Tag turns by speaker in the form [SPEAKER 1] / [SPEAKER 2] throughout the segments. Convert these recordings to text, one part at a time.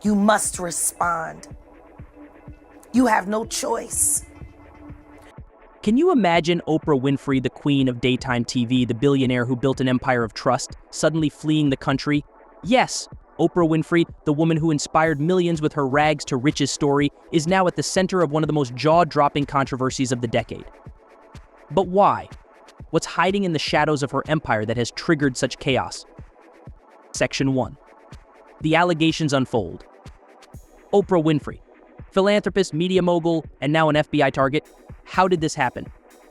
[SPEAKER 1] You must respond. You have no choice.
[SPEAKER 2] Can you imagine Oprah Winfrey, the queen of daytime TV, the billionaire who built an empire of trust, suddenly fleeing the country? Yes, Oprah Winfrey, the woman who inspired millions with her rags to riches story, is now at the center of one of the most jaw-dropping controversies of the decade. But why? What's hiding in the shadows of her empire that has triggered such chaos? Section 1. The allegations unfold. Oprah Winfrey, philanthropist, media mogul, and now an FBI target. How did this happen?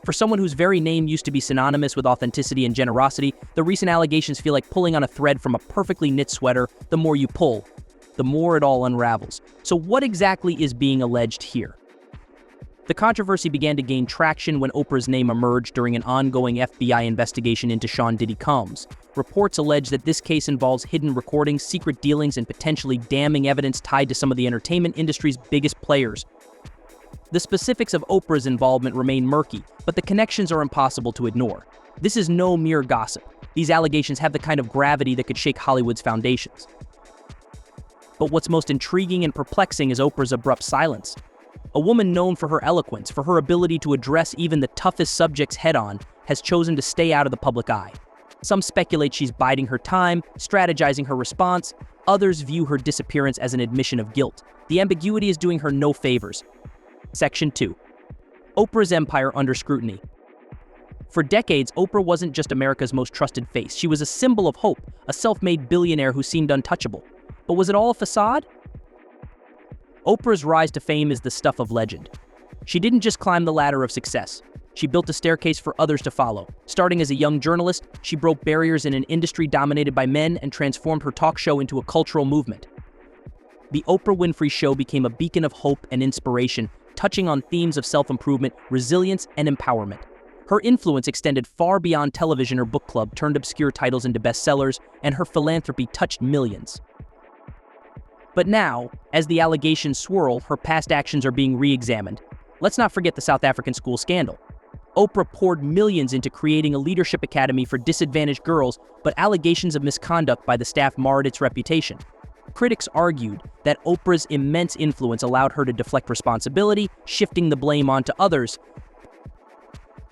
[SPEAKER 2] For someone whose very name used to be synonymous with authenticity and generosity, the recent allegations feel like pulling on a thread from a perfectly knit sweater. The more you pull, the more it all unravels. So what exactly is being alleged here? The controversy began to gain traction when Oprah's name emerged during an ongoing FBI investigation into Diddy Combs. Reports allege that this case involves hidden recordings, secret dealings, and potentially damning evidence tied to some of the entertainment industry's biggest players. The specifics of Oprah's involvement remain murky, but the connections are impossible to ignore. This is no mere gossip. These allegations have the kind of gravity that could shake Hollywood's foundations. But what's most intriguing and perplexing is Oprah's abrupt silence. A woman known for her eloquence, for her ability to address even the toughest subjects head-on, has chosen to stay out of the public eye. Some speculate she's biding her time, strategizing her response. Others view her disappearance as an admission of guilt. The ambiguity is doing her no favors. Section 2. Oprah's empire under scrutiny. For decades, Oprah wasn't just America's most trusted face. She was a symbol of hope, a self-made billionaire who seemed untouchable. But was it all a facade? Oprah's rise to fame is the stuff of legend. She didn't just climb the ladder of success. She built a staircase for others to follow. Starting as a young journalist, she broke barriers in an industry dominated by men and transformed her talk show into a cultural movement. The Oprah Winfrey Show became a beacon of hope and inspiration, touching on themes of self-improvement, resilience, and empowerment. Her influence extended far beyond television or book club, turned obscure titles into bestsellers, and her philanthropy touched millions. But now, as the allegations swirl, her past actions are being re-examined. Let's not forget the South African school scandal. Oprah poured millions into creating a leadership academy for disadvantaged girls, but allegations of misconduct by the staff marred its reputation. Critics argued that Oprah's immense influence allowed her to deflect responsibility, shifting the blame onto others.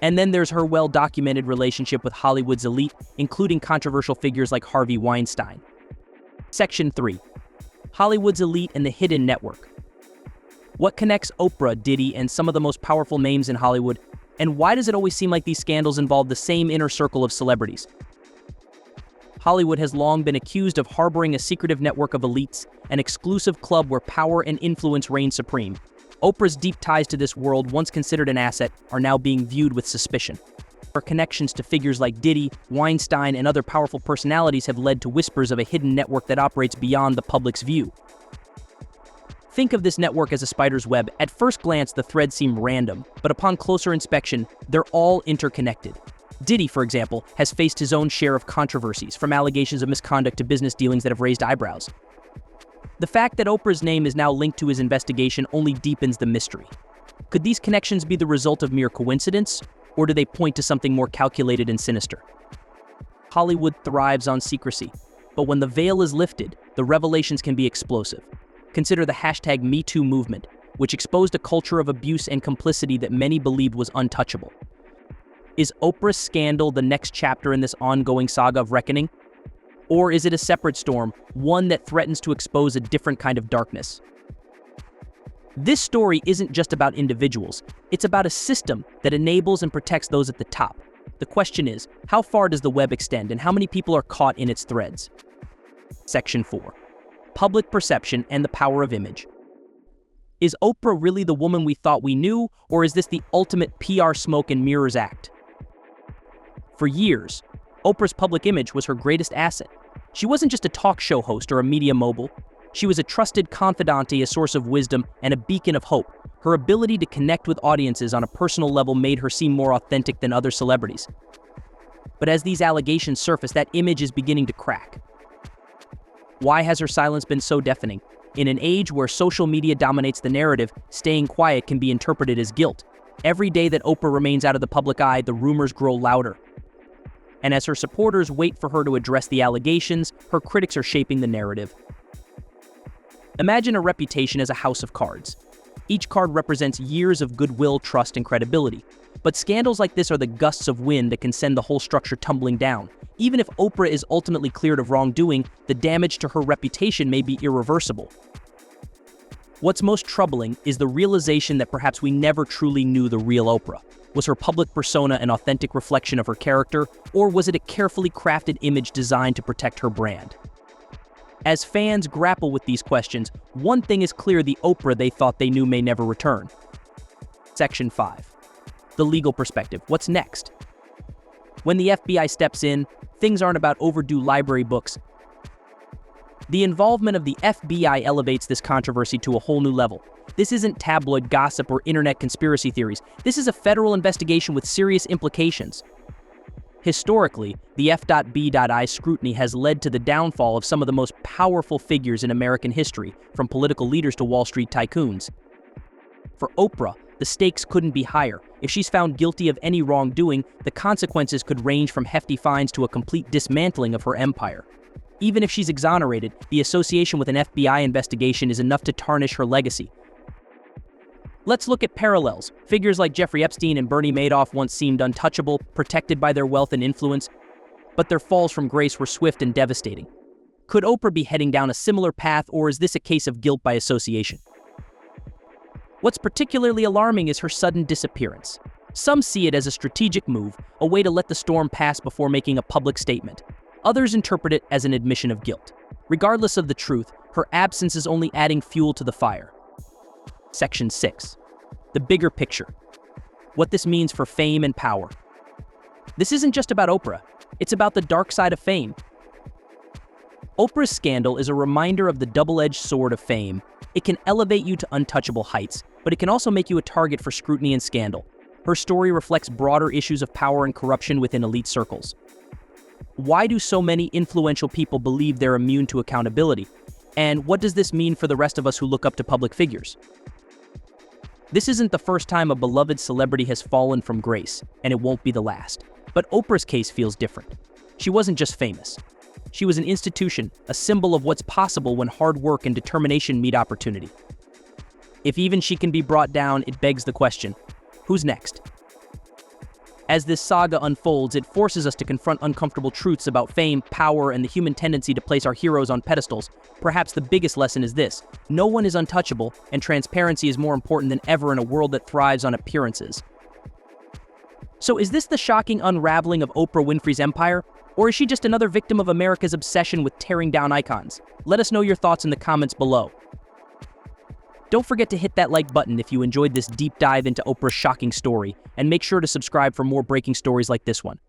[SPEAKER 2] And then there's her well-documented relationship with Hollywood's elite, including controversial figures like Harvey Weinstein. Section 3. Hollywood's elite and the hidden network. What connects Oprah, Diddy, and some of the most powerful names in Hollywood? And why does it always seem like these scandals involve the same inner circle of celebrities? Hollywood has long been accused of harboring a secretive network of elites, an exclusive club where power and influence reign supreme. Oprah's deep ties to this world, once considered an asset, are now being viewed with suspicion. Her connections to figures like Diddy, Weinstein, and other powerful personalities have led to whispers of a hidden network that operates beyond the public's view. Think of this network as a spider's web. At first glance, the threads seem random, but upon closer inspection, they're all interconnected. Diddy, for example, has faced his own share of controversies, from allegations of misconduct to business dealings that have raised eyebrows. The fact that Oprah's name is now linked to his investigation only deepens the mystery. Could these connections be the result of mere coincidence, or do they point to something more calculated and sinister? Hollywood thrives on secrecy, but when the veil is lifted, the revelations can be explosive. Consider the #MeToo movement, which exposed a culture of abuse and complicity that many believed was untouchable. Is Oprah's scandal the next chapter in this ongoing saga of reckoning? Or is it a separate storm, one that threatens to expose a different kind of darkness? This story isn't just about individuals. It's about a system that enables and protects those at the top. The question is, how far does the web extend and how many people are caught in its threads? Section 4. Public perception and the power of image. Is Oprah really the woman we thought we knew, or is this the ultimate PR smoke and mirrors act? For years, Oprah's public image was her greatest asset. She wasn't just a talk show host or a media mogul. She was a trusted confidante, a source of wisdom, and a beacon of hope. Her ability to connect with audiences on a personal level made her seem more authentic than other celebrities. But as these allegations surface, that image is beginning to crack. Why has her silence been so deafening? In an age where social media dominates the narrative, staying quiet can be interpreted as guilt. Every day that Oprah remains out of the public eye, the rumors grow louder. And as her supporters wait for her to address the allegations, her critics are shaping the narrative. Imagine a reputation as a house of cards. Each card represents years of goodwill, trust, and credibility. But scandals like this are the gusts of wind that can send the whole structure tumbling down. Even if Oprah is ultimately cleared of wrongdoing, the damage to her reputation may be irreversible. What's most troubling is the realization that perhaps we never truly knew the real Oprah. Was her public persona an authentic reflection of her character, or was it a carefully crafted image designed to protect her brand? As fans grapple with these questions, one thing is clear: the Oprah they thought they knew may never return. Section 5. The legal perspective. What's next? When the FBI steps in, things aren't about overdue library books. The involvement of the FBI elevates this controversy to a whole new level. This isn't tabloid gossip or internet conspiracy theories. This is a federal investigation with serious implications. Historically, the F.B.I. scrutiny has led to the downfall of some of the most powerful figures in American history, from political leaders to Wall Street tycoons. For Oprah, the stakes couldn't be higher. If she's found guilty of any wrongdoing, the consequences could range from hefty fines to a complete dismantling of her empire. Even if she's exonerated, the association with an FBI investigation is enough to tarnish her legacy. Let's look at parallels. Figures like Jeffrey Epstein and Bernie Madoff once seemed untouchable, protected by their wealth and influence, but their falls from grace were swift and devastating. Could Oprah be heading down a similar path, or is this a case of guilt by association? What's particularly alarming is her sudden disappearance. Some see it as a strategic move, a way to let the storm pass before making a public statement. Others interpret it as an admission of guilt. Regardless of the truth, her absence is only adding fuel to the fire. Section 6. The bigger picture. What this means for fame and power. This isn't just about Oprah. It's about the dark side of fame. Oprah's scandal is a reminder of the double-edged sword of fame. It can elevate you to untouchable heights, but it can also make you a target for scrutiny and scandal. Her story reflects broader issues of power and corruption within elite circles. Why do so many influential people believe they're immune to accountability? And what does this mean for the rest of us who look up to public figures? This isn't the first time a beloved celebrity has fallen from grace, and it won't be the last. But Oprah's case feels different. She wasn't just famous. She was an institution, a symbol of what's possible when hard work and determination meet opportunity. If even she can be brought down, it begs the question, who's next? As this saga unfolds, it forces us to confront uncomfortable truths about fame, power, and the human tendency to place our heroes on pedestals. Perhaps the biggest lesson is this: no one is untouchable, and transparency is more important than ever in a world that thrives on appearances. So is this the shocking unraveling of Oprah Winfrey's empire? Or is she just another victim of America's obsession with tearing down icons? Let us know your thoughts in the comments below. Don't forget to hit that like button if you enjoyed this deep dive into Oprah's shocking story, and make sure to subscribe for more breaking stories like this one.